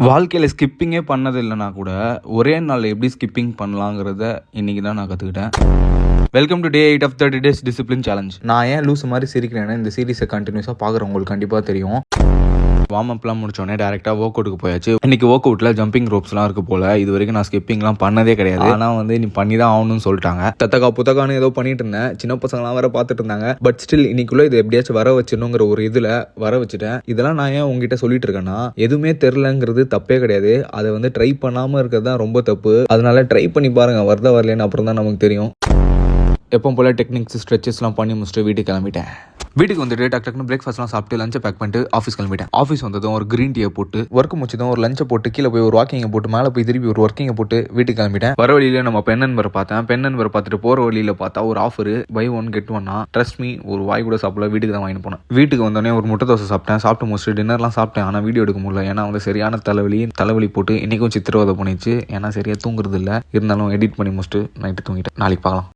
வாழ்க்கையில் ஸ்கிப்பிங்கே பண்ணது இல்லைனா கூட ஒரே நாள் எப்படி ஸ்கிப்பிங் பண்ணலாங்கிறத இன்றைக்கி தான் நான் கற்றுக்கிட்டேன். Welcome to day 8 of 30 days discipline challenge. நான் ஏன் லூஸ் மாதிரி சிரிக்கிறேன்னா இந்த சீரிஸை கண்டினியூஸாக பார்க்குறவங்களுக்கு கண்டிப்பாக தெரியும். வார்ம் அப்லாம் முடிச்சோடனே டேரெக்டாக ஒர்க் அவுட்டுக்கு போயாச்சு. இன்னைக்கு ஒர்க் அவுட்டில் ஜம்பிங் ரோப்ஸ்லாம் இருக்குது போல். இது வரைக்கும் நான் ஸ்கிப்பிங்லாம் பண்ணதே கிடையாது. ஆனால் நீ பண்ணி தான் ஆகணும்னு சொல்லிட்டாங்க. தத்தக்கா புத்தகான்னு ஏதோ பண்ணிட்டு இருந்தேன். சின்ன பசங்களாம் வேற பார்த்துட்டு இருந்தாங்க. பட் ஸ்டில் இன்னைக்குள்ளே இதை எப்படியாச்சும் வர வச்சிடணுங்கிற ஒரு இதில் வர வச்சுட்டேன். இதெல்லாம் நான் ஏன் உங்ககிட்ட சொல்லிட்டு இருக்கேன்னா, எதுவுமே தெரிலங்கிறது தப்பே கிடையாது. அதை ட்ரை பண்ணாமல் இருக்கிறது தான் ரொம்ப தப்பு. அதனால ட்ரை பண்ணி பாருங்க, வரதா வரலன்னு அப்புறம் தான் நமக்கு தெரியும். எப்போ போல் டெக்னிக்ஸ் ஸ்ட்ரெச்சஸ்லாம் பண்ணி முடிச்சுட்டு வீட்டுக்கு கிளம்பிட்டேன். வீட்டுக்கு வந்துட்டு டக்குன்னு பிரேக்ஃபாஸ்ட்லாம் சாப்பிட்டு லஞ்சை பேக் பண்ணிட்டு ஆஃபீஸ் கிளம்பிட்டேன். ஆஃபீஸ் வந்ததும் ஒரு க்ரீன் டீயை போட்டு ஒர்க் முடிச்சதும் ஒரு லஞ்சை போட்டு கீழே போய் ஒரு வாக்கிங்கை போட்டு மேலே போய் திருப்பி ஒரு ஒர்க்கிங்கை போட்டு வீட்டுக்கு கிளம்பிட்டேன். வர வழியில நம்ம பென் நம்பரை பார்த்தேன். பென் நம்பரை பார்த்துட்டு போகிற வழியில் பார்த்தா ஒரு offer buy 1 get 1. Trust me, ஒரு வாய் கூட சாப்பிடல, வீட்டுக்கு தான் வாங்கிட்டு போனேன். வீட்டுக்கு வந்தோடனே ஒரு முட்டை தோசை சாப்பிட்டேன். சாப்பிட்டு முடிச்சுட்டு டின்னர்லாம் சாப்பிட்டேன். ஆனால் வீடியோ எடுக்க முடியல. ஏன்னா சரியான தலைவலி போட்டு இன்றைக்கும் சித்திரவதை பண்ணிச்சு. ஏன்னா சரியாக தூங்குறது இல்லை. இருந்தாலும் எடிட் பண்ணி முடிச்சுட்டு நைட்டு தூங்கிட்டேன். நாளைக்கு பார்க்கலாம்.